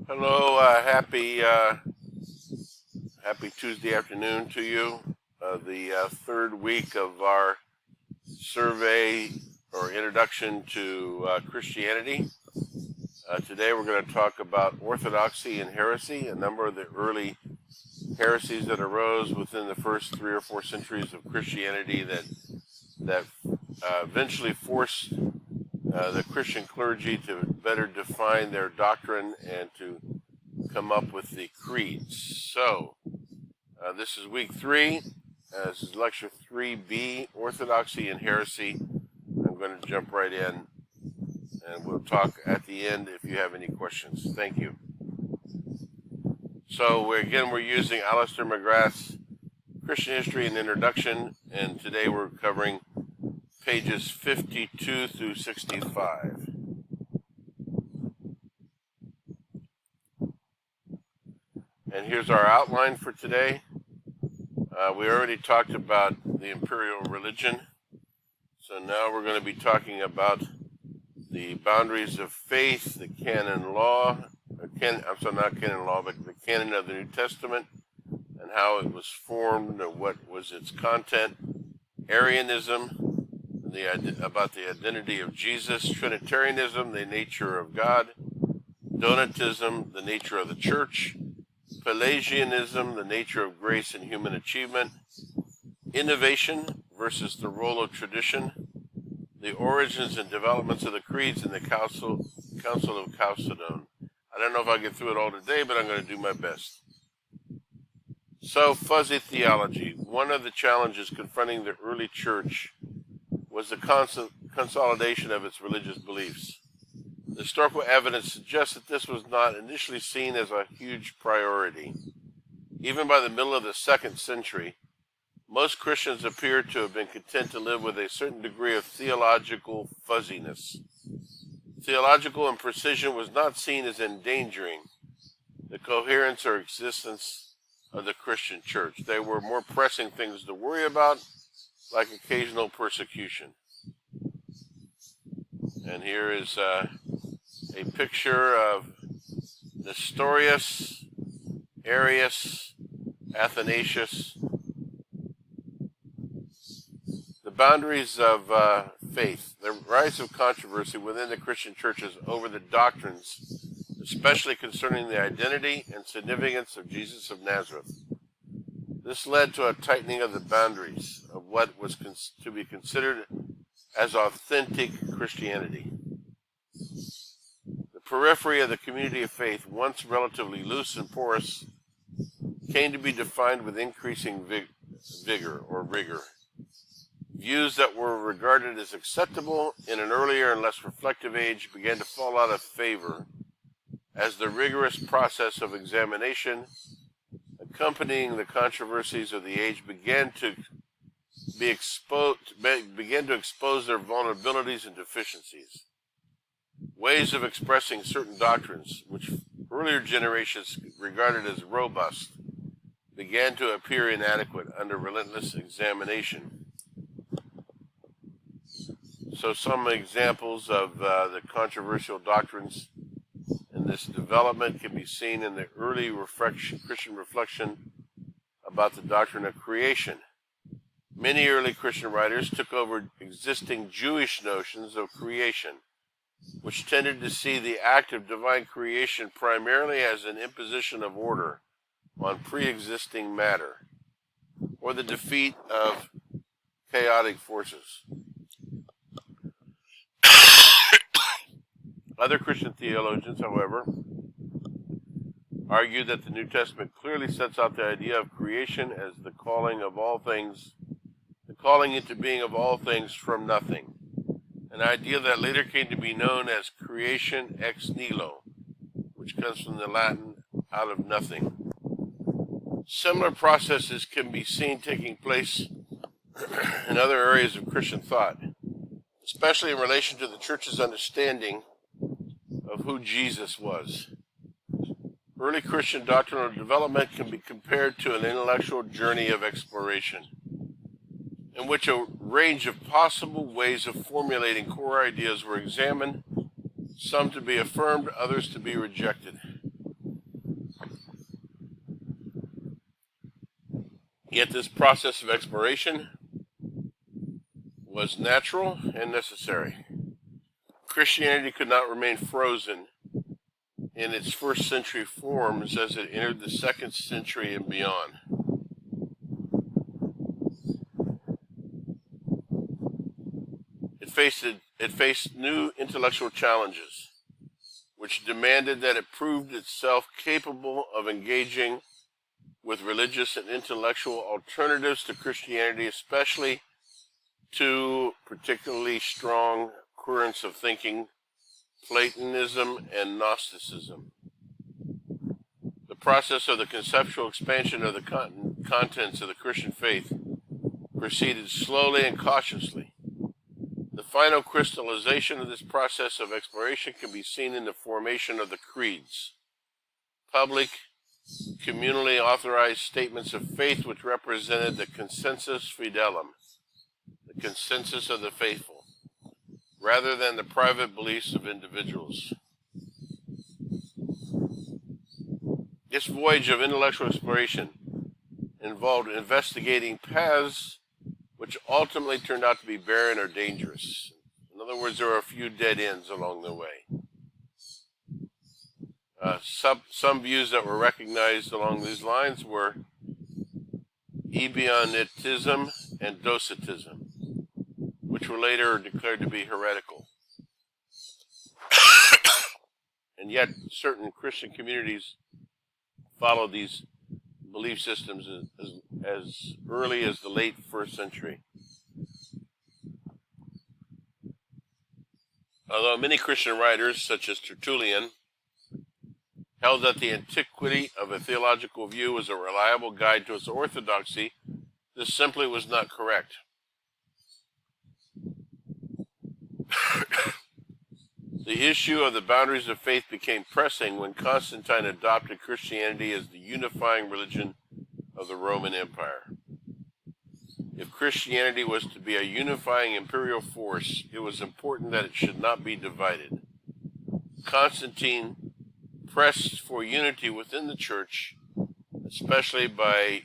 Hello, happy Tuesday afternoon to you. The third week of our survey or introduction to Christianity. Today we're going to talk about Orthodoxy and Heresy, a number of the early heresies that arose within the first 3 or 4 centuries of Christianity that eventually forced the Christian clergy to better define their doctrine and to come up with the creeds. So, this is week 3. This is lecture 3B, Orthodoxy and Heresy. I'm going to jump right in, and we'll talk at the end if you have any questions. Thank you. So, we're using Alistair McGrath's Christian History and Introduction, and today we're covering pages 52 through 65. And here's our outline for today. We already talked about the imperial religion. So now we're going to be talking about the boundaries of faith, the canon law, not canon law, but the canon of the New Testament, and how it was formed, and what was its content, Arianism, about the identity of Jesus, Trinitarianism, the nature of God, Donatism, the nature of the church, Pelagianism, the nature of grace and human achievement, innovation versus the role of tradition, the origins and developments of the creeds, and the Council of Chalcedon. I don't know if I'll get through it all today, but I'm going to do my best. So, fuzzy theology. One of the challenges confronting the early church was the consolidation of its religious beliefs. The historical evidence suggests that this was not initially seen as a huge priority. Even by the middle of the 2nd century, most Christians appear to have been content to live with a certain degree of theological fuzziness. Theological imprecision was not seen as endangering the coherence or existence of the Christian church. There were more pressing things to worry about, like occasional persecution. And here is a picture of Nestorius, Arius, Athanasius. The boundaries of faith, the rise of controversy within the Christian churches over the doctrines, especially concerning the identity and significance of Jesus of Nazareth. This led to a tightening of the boundaries of what was to be considered as authentic Christianity. The periphery of the community of faith, once relatively loose and porous, came to be defined with increasing vigor or rigor. Views that were regarded as acceptable in an earlier and less reflective age began to fall out of favor as the rigorous process of examination accompanying the controversies of the age began to expose their vulnerabilities and deficiencies. Ways of expressing certain doctrines, which earlier generations regarded as robust, began to appear inadequate under relentless examination. So some examples of the controversial doctrines in this development can be seen in the early Christian reflection about the doctrine of creation. Many early Christian writers took over existing Jewish notions of creation, which tended to see the act of divine creation primarily as an imposition of order on pre-existing matter, or the defeat of chaotic forces. Other Christian theologians, however, argue that the New Testament clearly sets out the idea of creation as the calling into being of all things from nothing, an idea that later came to be known as creation ex nihilo, which comes from the Latin out of nothing. Similar processes can be seen taking place in other areas of Christian thought, especially in relation to the church's understanding of who Jesus was. Early Christian doctrinal development can be compared to an intellectual journey of exploration, in which a range of possible ways of formulating core ideas were examined, some to be affirmed, others to be rejected. Yet this process of exploration was natural and necessary. Christianity could not remain frozen in its first century forms as it entered the second century and beyond. It faced new intellectual challenges, which demanded that it proved itself capable of engaging with religious and intellectual alternatives to Christianity, especially two particularly strong currents of thinking, Platonism and Gnosticism. The process of the conceptual expansion of the contents of the Christian faith proceeded slowly and cautiously. The final crystallization of this process of exploration can be seen in the formation of the creeds, public, communally authorized statements of faith which represented the consensus fidelum, the consensus of the faithful, rather than the private beliefs of individuals. This voyage of intellectual exploration involved investigating paths which ultimately turned out to be barren or dangerous. In other words, there were a few dead ends along the way. Some views that were recognized along these lines were Ebionitism and Docetism, which were later declared to be heretical. And yet, certain Christian communities followed these belief systems as early as the late first century. Although many Christian writers, such as Tertullian, held that the antiquity of a theological view was a reliable guide to its orthodoxy, this simply was not correct. The issue of the boundaries of faith became pressing when Constantine adopted Christianity as the unifying religion of the Roman Empire. If Christianity was to be a unifying imperial force, it was important that it should not be divided. Constantine pressed for unity within the church, especially by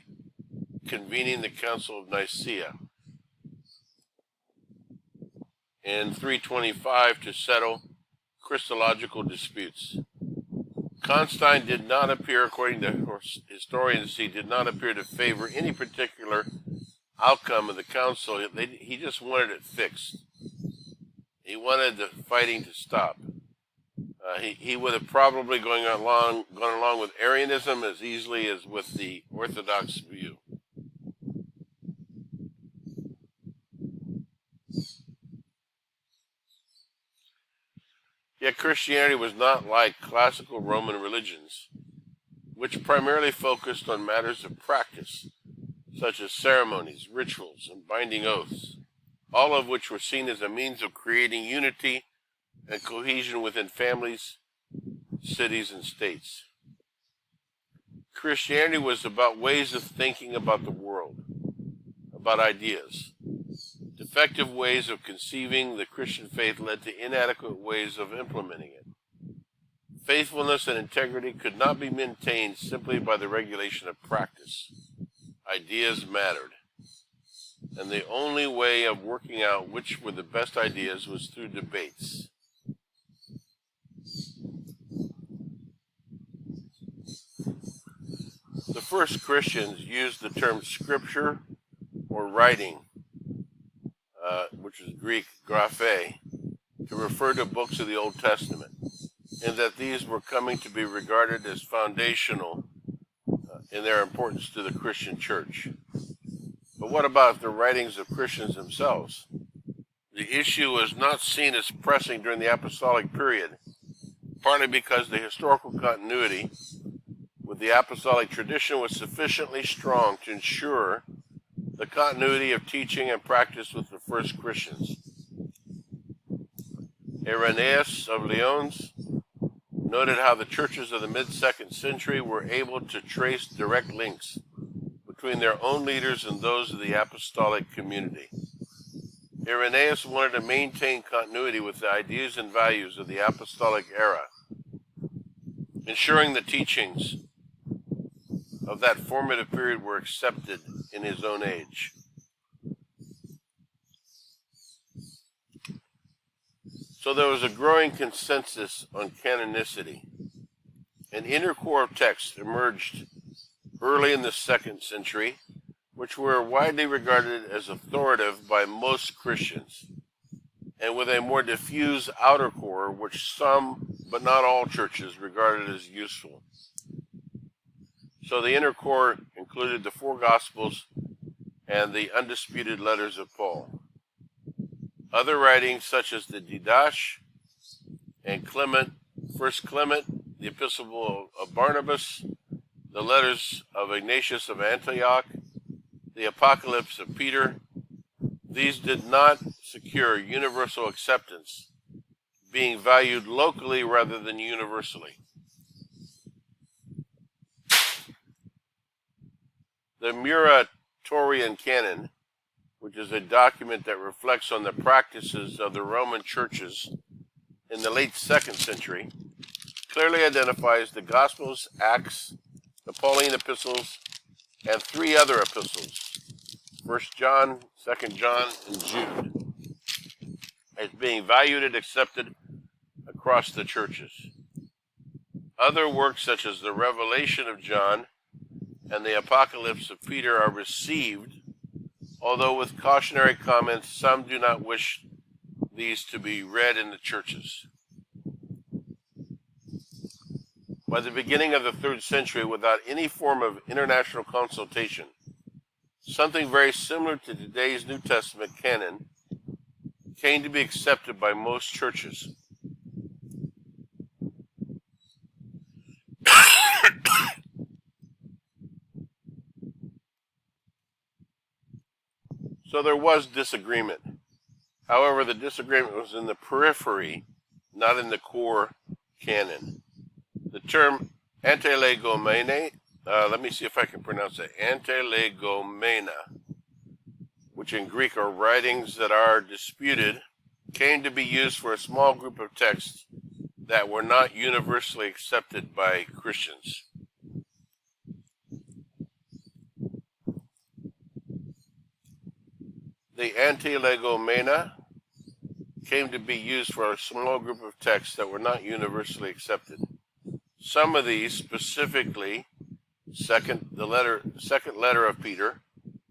convening the Council of Nicaea in 325 to settle Christological disputes. Constantine did not appear, according to historians, he did not appear to favor any particular outcome of the council. He just wanted it fixed. He wanted the fighting to stop. He would have probably gone along with Arianism as easily as with the Orthodox view. Yet Christianity was not like classical Roman religions, which primarily focused on matters of practice, such as ceremonies, rituals, and binding oaths, all of which were seen as a means of creating unity and cohesion within families, cities, and states. Christianity was about ways of thinking about the world, about ideas. Defective ways of conceiving the Christian faith led to inadequate ways of implementing it. Faithfulness and integrity could not be maintained simply by the regulation of practice. Ideas mattered, and the only way of working out which were the best ideas was through debates. The first Christians used the term scripture or writing, which is Greek graphe, to refer to books of the Old Testament, and that these were coming to be regarded as foundational in their importance to the Christian church. But what about the writings of Christians themselves? The issue was not seen as pressing during the apostolic period, partly because the historical continuity with the apostolic tradition was sufficiently strong to ensure the continuity of teaching and practice with the first Christians. Irenaeus of Lyons noted how the churches of the mid-2nd century were able to trace direct links between their own leaders and those of the apostolic community. Irenaeus wanted to maintain continuity with the ideas and values of the apostolic era, ensuring the teachings of that formative period were accepted in his own age. So there was a growing consensus on canonicity. An inner core of texts emerged early in the 2nd century, which were widely regarded as authoritative by most Christians, and with a more diffuse outer core, which some, but not all churches, regarded as useful. So the inner core included the 4 Gospels and the undisputed letters of Paul. Other writings such as the Didache and Clement, 1 Clement, the Epistle of Barnabas, the letters of Ignatius of Antioch, the Apocalypse of Peter, these did not secure universal acceptance, being valued locally rather than universally. The Muratorian Canon, which is a document that reflects on the practices of the Roman churches in the late 2nd century, clearly identifies the Gospels, Acts, the Pauline epistles, and 3 other epistles, 1 John, 2 John, and Jude, as being valued and accepted across the churches. Other works such as the Revelation of John and the Apocalypse of Peter are received, although with cautionary comments, some do not wish these to be read in the churches. By the beginning of the 3rd century, without any form of international consultation, something very similar to today's New Testament canon came to be accepted by most churches. So there was disagreement. However, the disagreement was in the periphery, not in the core canon. The term antilegomena, let me see if I can pronounce it, antilegomena, which in Greek are writings that are disputed, came to be used for a small group of texts that were not universally accepted by Christians. The antilegomena came to be used for a small group of texts that were not universally accepted. Some of these, specifically, second letter of Peter,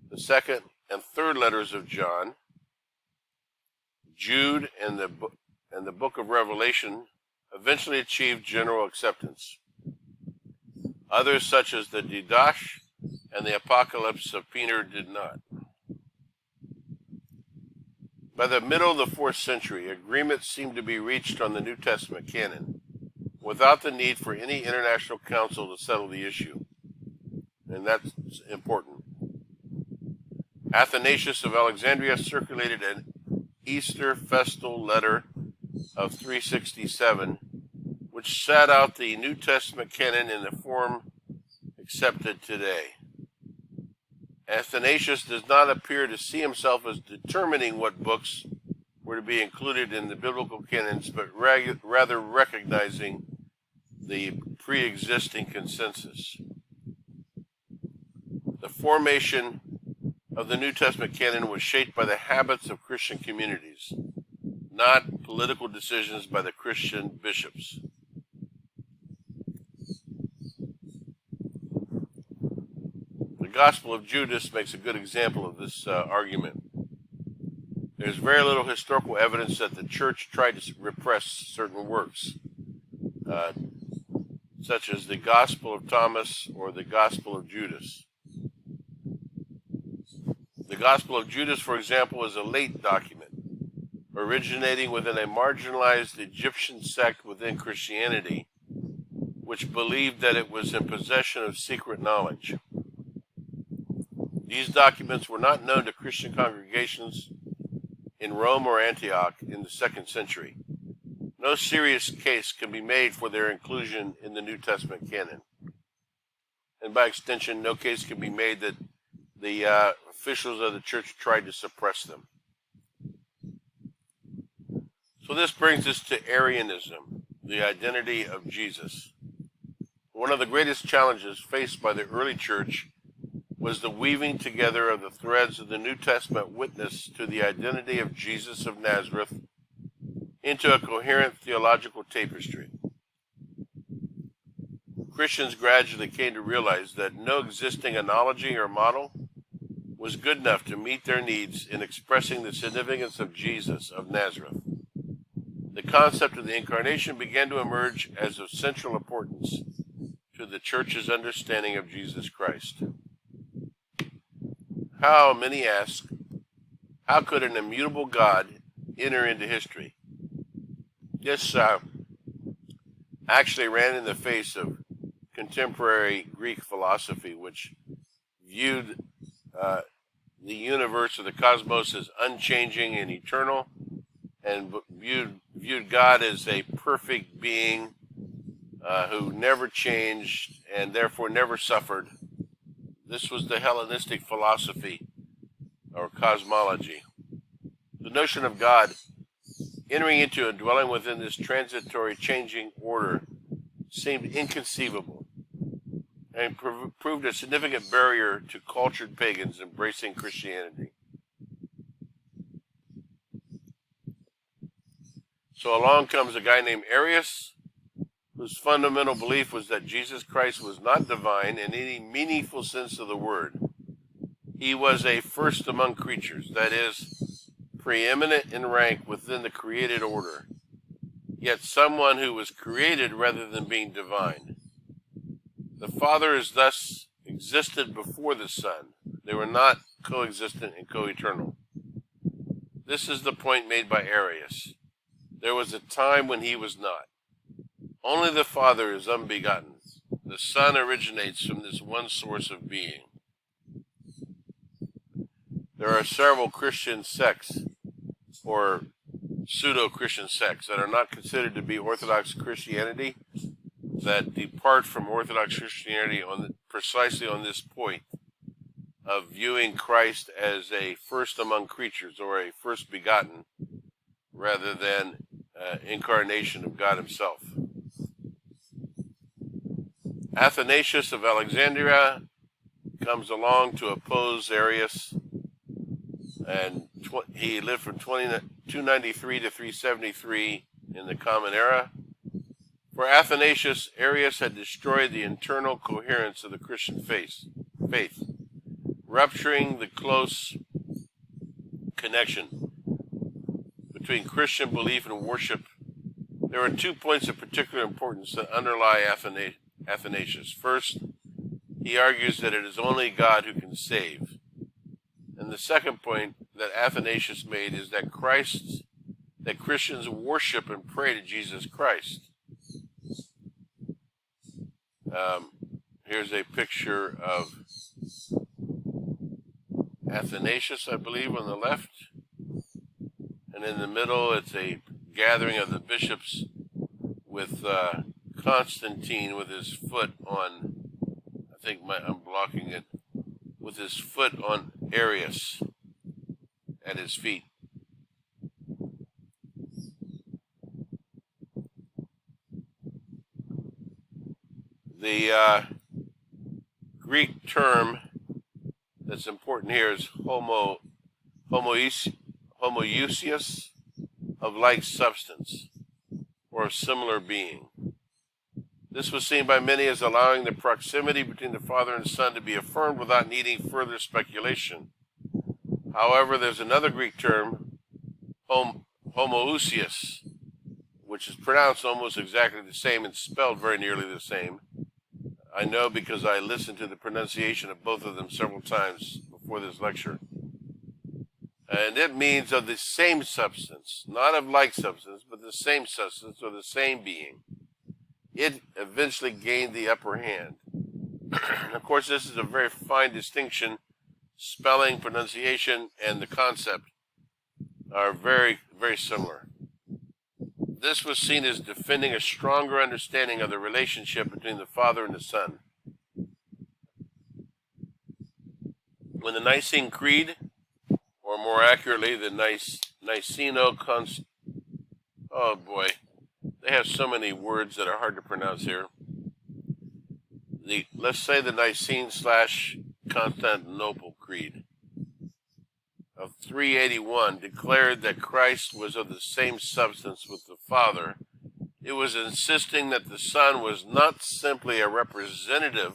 the 2nd and 3rd letters of John, Jude, and the book of Revelation, eventually achieved general acceptance. Others, such as the Didache and the Apocalypse of Peter, did not. By the middle of the 4th century, agreement seemed to be reached on the New Testament canon, without the need for any international council to settle the issue. And that's important. Athanasius of Alexandria circulated an Easter festal letter of 367, which set out the New Testament canon in the form accepted today. Athanasius does not appear to see himself as determining what books were to be included in the biblical canons, but rather recognizing the pre-existing consensus. The formation of the New Testament canon was shaped by the habits of Christian communities, not political decisions by the Christian bishops. The Gospel of Judas makes a good example of this argument. There's very little historical evidence that the church tried to repress certain works, such as the Gospel of Thomas or the Gospel of Judas. The Gospel of Judas, for example, is a late document, originating within a marginalized Egyptian sect within Christianity, which believed that it was in possession of secret knowledge. These documents were not known to Christian congregations in Rome or Antioch in the 2nd century. No serious case can be made for their inclusion in the New Testament canon. And by extension, no case can be made that the officials of the church tried to suppress them. So this brings us to Arianism, the identity of Jesus. One of the greatest challenges faced by the early church was the weaving together of the threads of the New Testament witness to the identity of Jesus of Nazareth into a coherent theological tapestry. Christians gradually came to realize that no existing analogy or model was good enough to meet their needs in expressing the significance of Jesus of Nazareth. The concept of the Incarnation began to emerge as of central importance to the Church's understanding of Jesus Christ. How, many ask, how could an immutable God enter into history? This actually ran in the face of contemporary Greek philosophy, which viewed the universe or the cosmos as unchanging and eternal, and viewed God as a perfect being who never changed and therefore never suffered. This was the Hellenistic philosophy or cosmology. The notion of God entering into and dwelling within this transitory changing order seemed inconceivable and proved a significant barrier to cultured pagans embracing Christianity. So along comes a guy named Arius, whose fundamental belief was that Jesus Christ was not divine in any meaningful sense of the word. He was a first among creatures, that is, preeminent in rank within the created order, yet someone who was created rather than being divine. The Father is thus existed before the Son. They were not coexistent and co-eternal. This is the point made by Arius. There was a time when he was not. Only the Father is unbegotten. The Son originates from this one source of being. There are several Christian sects or pseudo-Christian sects that are not considered to be Orthodox Christianity, that depart from Orthodox Christianity precisely on this point of viewing Christ as a first among creatures or a first begotten rather than incarnation of God himself. Athanasius of Alexandria comes along to oppose Arius, and he lived from 293 to 373 in the Common Era. For Athanasius, Arius had destroyed the internal coherence of the Christian faith, rupturing the close connection between Christian belief and worship. There are 2 points of particular importance that underlie Athanasius. First, he argues that it is only God who can save. And the second point that Athanasius made is that Christians worship and pray to Jesus Christ. Here's a picture of Athanasius, I believe, on the left. And in the middle, it's a gathering of the bishops with Constantine with his foot on, I'm blocking it, with his foot on Arius at his feet. The Greek term that's important here is homoousios, of like substance, or of similar being. This was seen by many as allowing the proximity between the Father and Son to be affirmed without needing further speculation. However, there's another Greek term, homoousios, which is pronounced almost exactly the same and spelled very nearly the same. I know because I listened to the pronunciation of both of them several times before this lecture. And it means of the same substance, not of like substance, but the same substance or the same being. It eventually gained the upper hand. Of course, this is a very fine distinction. Spelling, pronunciation, and the concept are very, very similar. This was seen as defending a stronger understanding of the relationship between the Father and the Son. When the Nicene Creed, or more accurately, the oh boy, they have so many words that are hard to pronounce here. Let's say the Nicene/Creed Constantinople Creed of 381 declared that Christ was of the same substance with the Father. It was insisting that the Son was not simply a representative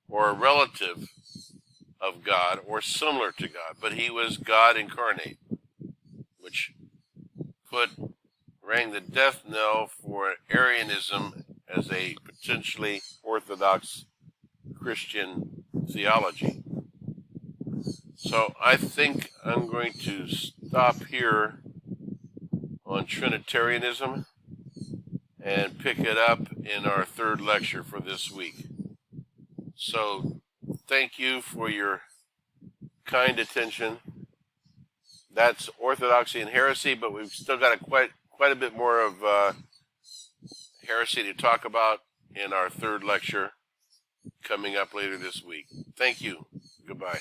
or a relative of God or similar to God, but he was God incarnate, which rang the death knell for Arianism as a potentially orthodox Christian theology. So I think I'm going to stop here on Trinitarianism and pick it up in our third lecture for this week. So thank you for your kind attention. That's Orthodoxy and Heresy, but we've still got quite a bit more of heresy to talk about in our third lecture coming up later this week. Thank you. Goodbye.